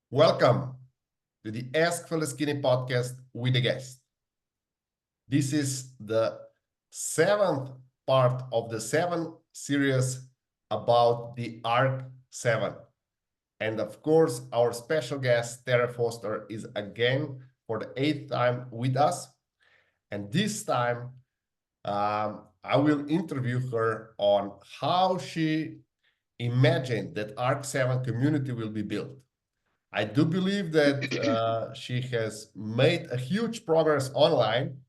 Welcome to the Ask Faleskini podcast with a guest. This is the seventh part of the seven series about the ARC7. And of course, our special guest, Teré Foster, is again for the eighth time with us. And this time, I will interview her on how she imagined that ARC7 community will be built. I do believe that she has made a huge progress online,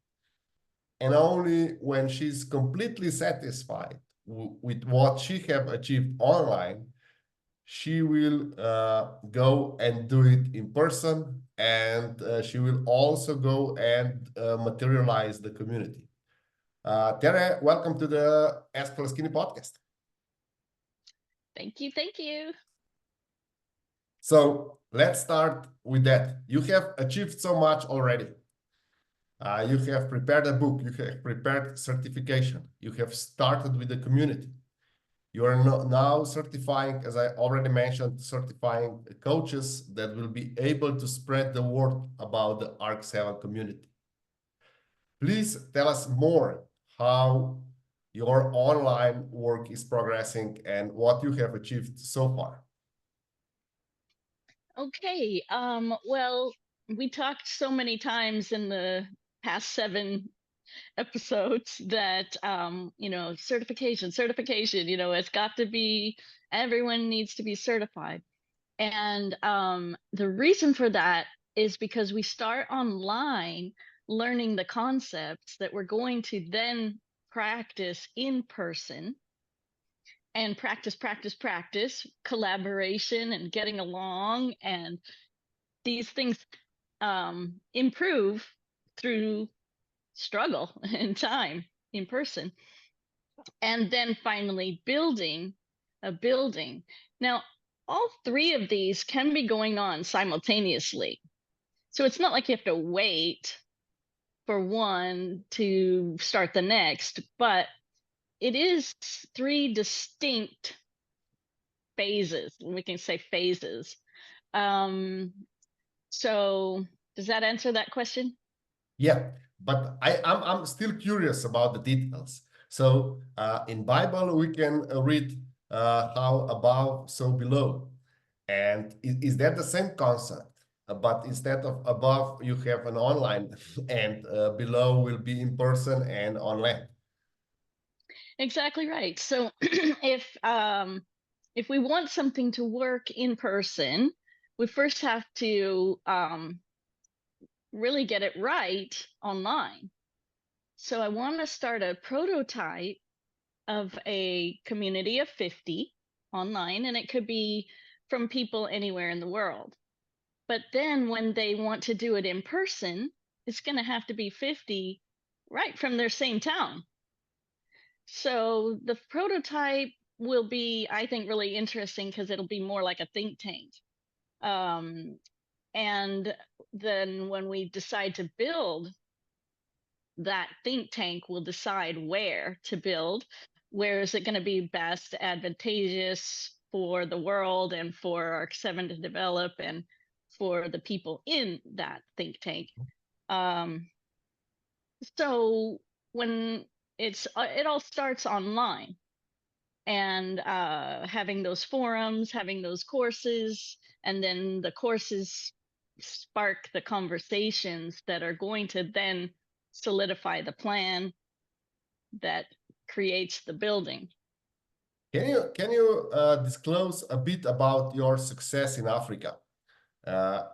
and only when she's completely satisfied with what she have achieved online, she will go and do it in person, and she will also go and materialize the community. Teré, welcome to the Ask Faleskini podcast. Thank you. Thank you. So let's start with that. You have achieved so much already. You have prepared a book, you have prepared certification, you have started with the community. You are now certifying, as I already mentioned, certifying coaches that will be able to spread the word about the ARC7 community. Please tell us more how your online work is progressing and what you have achieved so far. Okay. Well, we talked so many times in the past 7 episodes that certification, it's got to be, everyone needs to be certified. And the reason for that is because we start online learning the concepts that we're going to then practice in person. And practice, collaboration and getting along. And these things improve through struggle and time in person. And then finally building a building. Now, all three of these can be going on simultaneously. So it's not like you have to wait for one to start the next, but it is three distinct phases. We can say phases. So does that answer that question? Yeah, but I'm still curious about the details. So in Bible we can read how above, so below, and is that the same concept? But instead of above, you have an online, and below will be in person and online. Exactly right. So if we want something to work in person, we first have to really get it right online. So I want to start a prototype of a community of 50 online, and it could be from people anywhere in the world. But then when they want to do it in person, it's going to have to be 50 right from their same town. So the prototype will be, I think, really interesting because it'll be more like a think tank. And then when we decide to build, that think tank will decide where to build. Where is it going to be best advantageous for the world and for ARC7 to develop and for the people in that think tank. So when it all starts online, and having those forums, having those courses, and then the courses spark the conversations that are going to then solidify the plan that creates the building. Can you disclose a bit about your success in Africa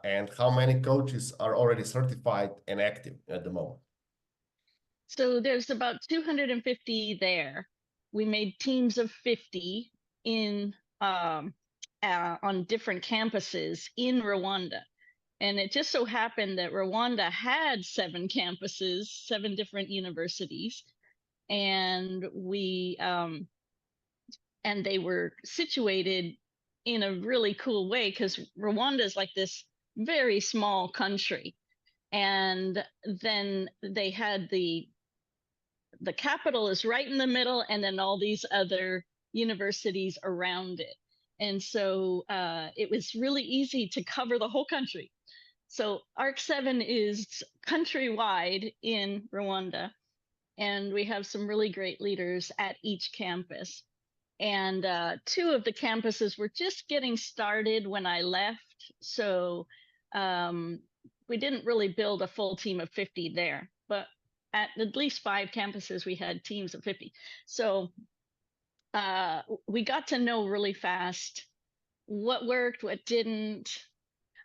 and how many coaches are already certified and active at the moment? So there's about 250 there. We made teams of 50 in on different campuses in Rwanda. And it just so happened that Rwanda had 7 campuses, 7 different universities, and and they were situated in a really cool way because Rwanda is like this very small country. And then they had the capital is right in the middle, and then all these other universities around it. And so it was really easy to cover the whole country. So ARC7 is countrywide in Rwanda, and we have some really great leaders at each campus. And two of the campuses were just getting started when I left. So we didn't really build a full team of 50 there, but at least 5 campuses, we had teams of 50. So we got to know really fast what worked, what didn't.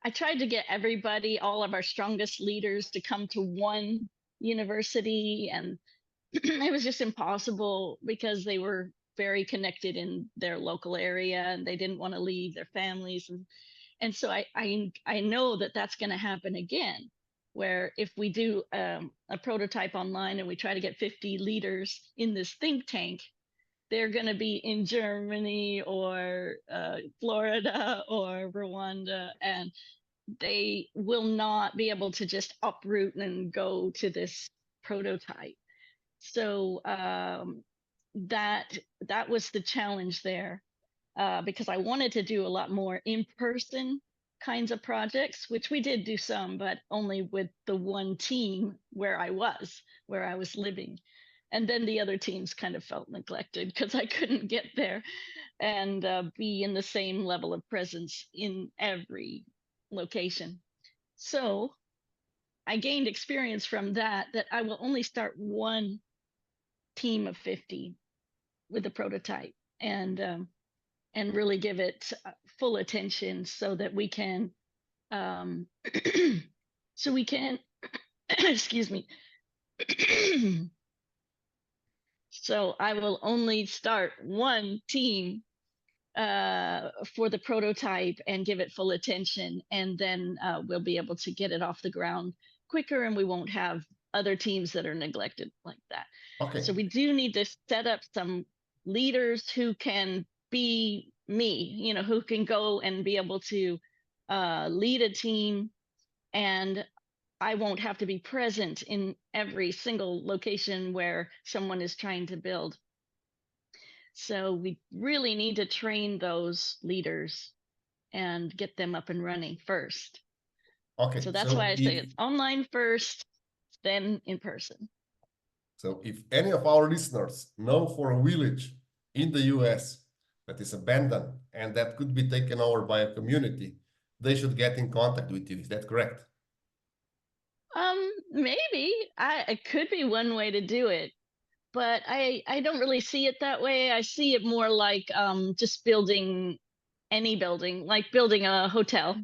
I tried to get everybody, all of our strongest leaders, to come to one university, and it was just impossible because they were very connected in their local area and they didn't want to leave their families. And so I know that that's going to happen again, where if we do a prototype online and we try to get 50 leaders in this think tank, they're going to be in Germany or Florida or Rwanda, and they will not be able to just uproot and go to this prototype. So that was the challenge there, because I wanted to do a lot more in-person kinds of projects, which we did do some, but only with the one team where I was living. And then the other teams kind of felt neglected because I couldn't get there and be in the same level of presence in every location. So I gained experience from that I will only start one team of 50 with a prototype and really give it full attention so that we can so we can excuse me. So I will only start one team for the prototype and give it full attention, and then we'll be able to get it off the ground quicker, and we won't have other teams that are neglected like that. Okay. So we do need to set up some leaders who can be me, who can go and be able to lead a team, and I won't have to be present in every single location where someone is trying to build. So we really need to train those leaders and get them up and running first. Okay. So that's why I say it's online first, then in person. So if any of our listeners know for a village in the US that is abandoned and that could be taken over by a community, they should get in contact with you. Is that correct? Maybe it could be one way to do it, but I don't really see it that way. I see it more like just building any building, like building a hotel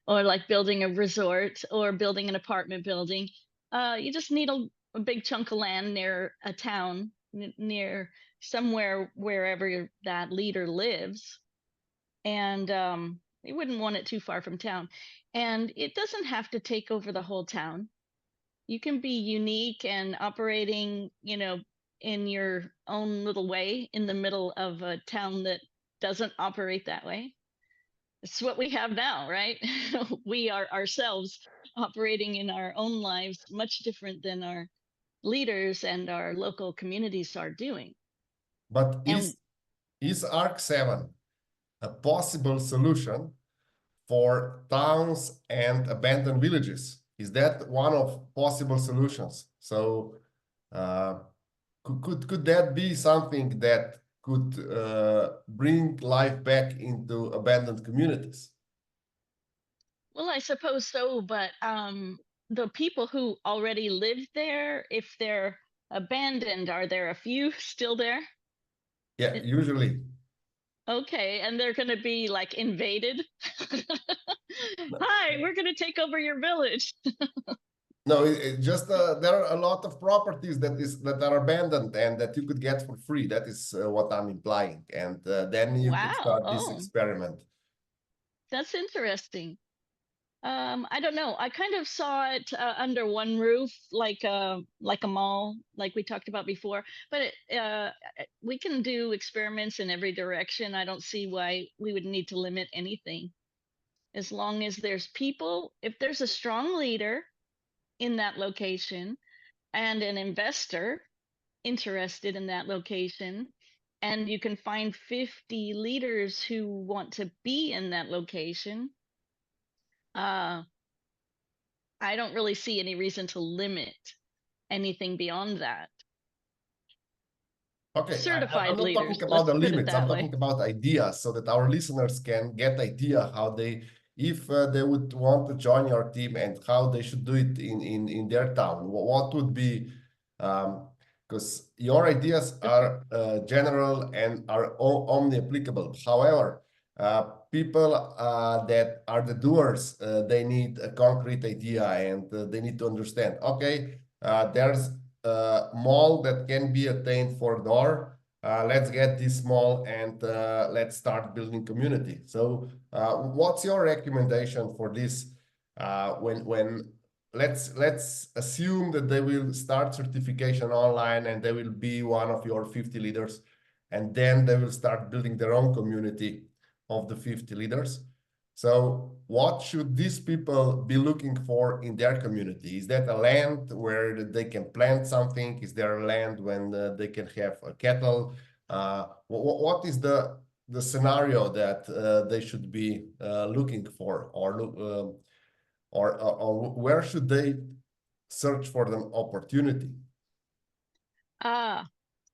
or like building a resort or building an apartment building. You just need a big chunk of land near a town, near somewhere wherever that leader lives. And you wouldn't want it too far from town. And it doesn't have to take over the whole town. You can be unique and operating, in your own little way in the middle of a town that doesn't operate that way. It's what we have now, right? We are ourselves operating in our own lives, much different than our leaders and our local communities are doing. But is ARC7 a possible solution for towns and abandoned villages? Is that one of possible solutions? So could that be something that could bring life back into abandoned communities? Well, I suppose so, but the people who already live there, if they're abandoned, are there a few still there? Yeah, usually. Okay, and they're going to be like invaded. Hi, we're going to take over your village. No, it just there are a lot of properties that are abandoned and that you could get for free. That is what I'm implying, and then you could start this experiment. That's interesting. I don't know. I kind of saw it under one roof, like a mall, like we talked about before. But we can do experiments in every direction. I don't see why we would need to limit anything, as long as there's people. If there's a strong leader in that location and an investor interested in that location, and you can find 50 leaders who want to be in that location, I don't really see any reason to limit anything beyond that. Okay, I'm Certified not leaders, talking about let's the put it limits. I'm that way. talking about ideas so that our listeners can get idea how they, if they would want to join your team and how they should do it in their town. What would be, because your ideas are general and are omni applicable. However, people that are the doers, they need a concrete idea and they need to understand. Okay, there's mall that can be attained for door. Let's get this mall and let's start building community. So, what's your recommendation for this? When let's assume that they will start certification online and they will be one of your 50 leaders, and then they will start building their own community of the 50 leaders. So what should these people be looking for in their community? Is that a land where they can plant something? Is there a land when they can have a cattle? What is the scenario that they should be looking for, or look, or where should they search for the opportunity? Ah,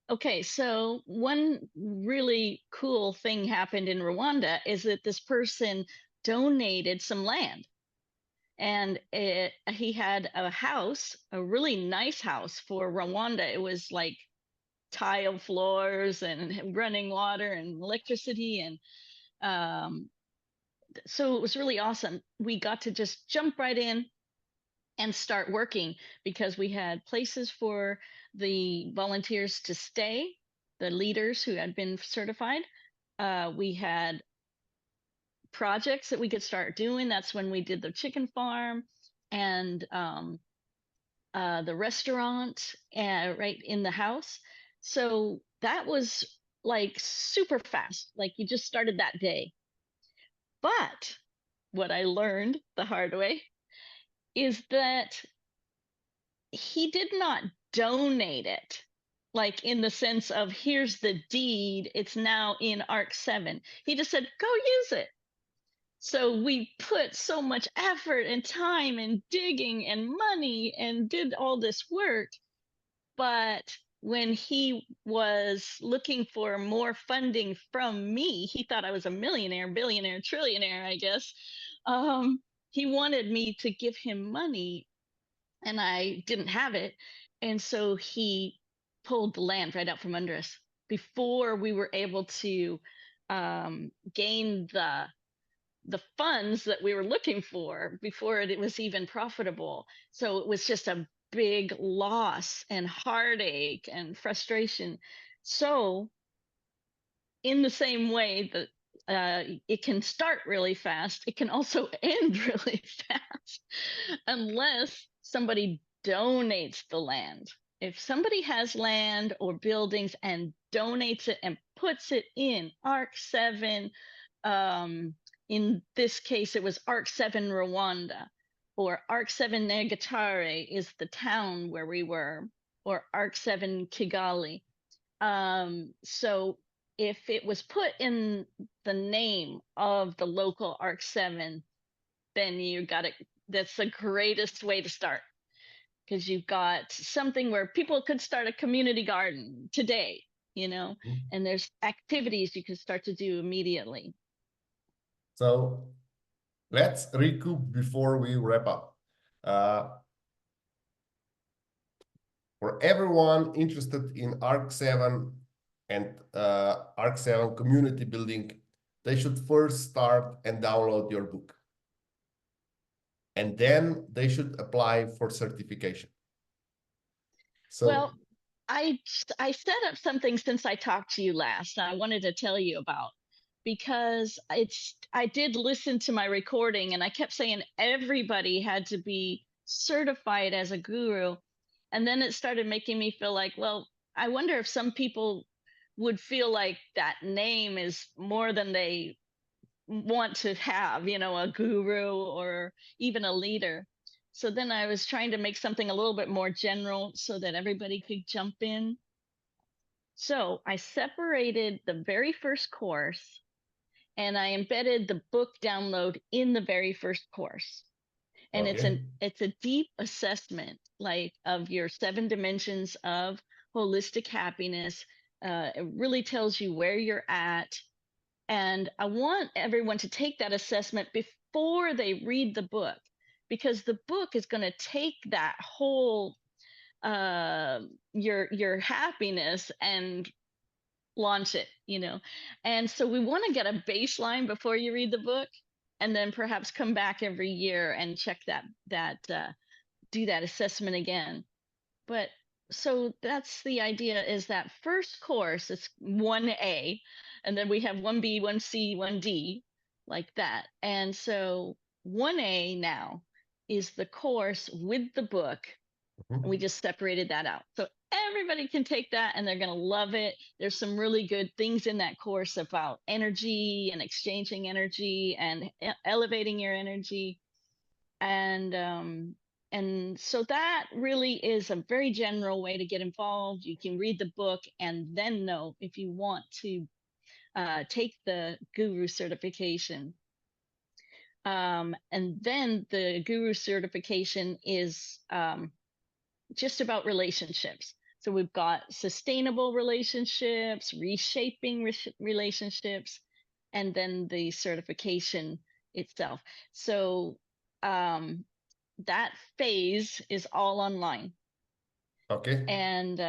okay. So one really cool thing happened in Rwanda is that this person donated some land, and he had a house, a really nice house for Rwanda. It was like tile floors and running water and electricity, and so it was really awesome. We got to just jump right in and start working because we had places for the volunteers to stay, the leaders who had been certified. We had projects that we could start doing. That's when we did the chicken farm and the restaurant right in the house. So that was like super fast. Like you just started that day. But what I learned the hard way is that he did not donate it, like in the sense of here's the deed, it's now in ARC7. He just said, go use it. So we put so much effort and time and digging and money and did all this work. But when he was looking for more funding from me, he thought I was a millionaire, billionaire, trillionaire, I guess. He wanted me to give him money and I didn't have it. And so he pulled the land right out from under us before we were able to gain the funds that we were looking for, before it was even profitable. So it was just a big loss and heartache and frustration. So in the same way that it can start really fast, it can also end really fast unless somebody donates the land. If somebody has land or buildings and donates it and puts it in ARC7, in this case, it was ARC7 Rwanda, or ARC7 Negatare is the town where we were, or ARC7 Kigali. So if it was put in the name of the local ARC7, then you got it. That's the greatest way to start, because you've got something where people could start a community garden today, and there's activities you can start to do immediately. So let's recoup before we wrap up. For everyone interested in ARC7 and ARC7 community building, they should first start and download your book. And then they should apply for certification. So, well, I set up something since I talked to you last, I wanted to tell you about, because I did listen to my recording and I kept saying everybody had to be certified as a guru. And then it started making me feel like, well, I wonder if some people would feel like that name is more than they want to have, a guru or even a leader. So then I was trying to make something a little bit more general so that everybody could jump in. So I separated the very first course and I embedded the book download in the very first course. And Okay. it's a deep assessment, like, of your 7 dimensions of holistic happiness. It really tells you where you're at, and I want everyone to take that assessment before they read the book, because the book is going to take that whole your happiness and launch it, and so we want to get a baseline before you read the book, and then perhaps come back every year and check that do that assessment again. But so that's the idea, is that first course is 1A, and then we have 1B, 1C, 1D, like that. And so 1A now is the course with the book, and we just separated that out. So everybody can take that and they're going to love it. There's some really good things in that course about energy and exchanging energy and elevating your energy. And so that really is a very general way to get involved. You can read the book and then know if you want to take the Guru certification. And then the Guru certification is just about relationships. So we've got sustainable relationships, reshaping relationships, and then the certification itself. So that phase is all online. Okay. And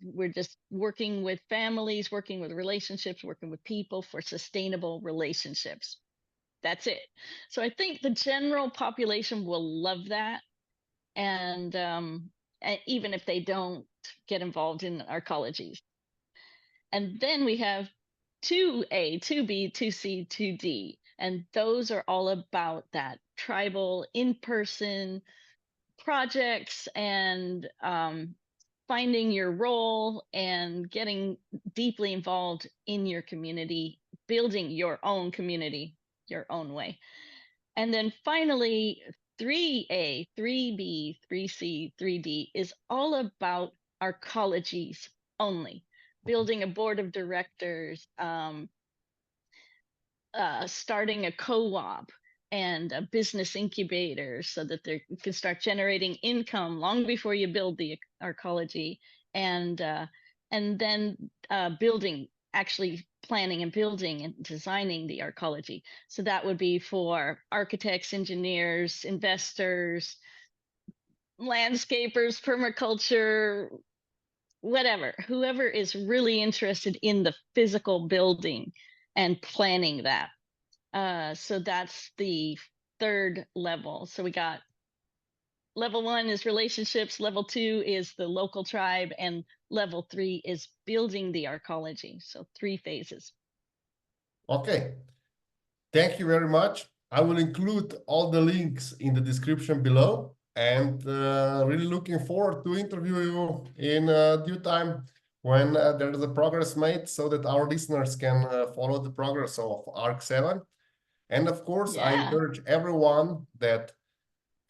we're just working with families, working with relationships, working with people for sustainable relationships. That's it. So I think the general population will love that. And even if they don't get involved in arcologies. And then we have 2A, 2B, 2C, 2D. And those are all about that tribal in-person projects and finding your role and getting deeply involved in your community, building your own community your own way. And then finally, 3A, 3B, 3C, 3D is all about arcologies only, building a board of directors, starting a co-op and a business incubator so that they can start generating income long before you build the arcology, and then building, actually planning and building and designing the arcology. So that would be for architects, engineers, investors, landscapers, permaculture, whatever, whoever is really interested in the physical building and planning that. So that's the third level. So we got level 1 is relationships, level 2 is the local tribe, and level 3 is building the arcology. So 3 phases. Okay. Thank you very much. I will include all the links in the description below, and really looking forward to interview you in due time when there is a progress made, so that our listeners can follow the progress of ARC7. And of course, I encourage everyone that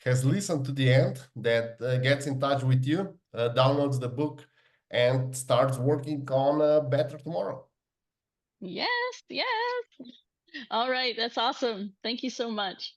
has listened to the end, that gets in touch with you, downloads the book, and starts working on a better tomorrow. Yes, yes. All right, that's awesome. Thank you so much.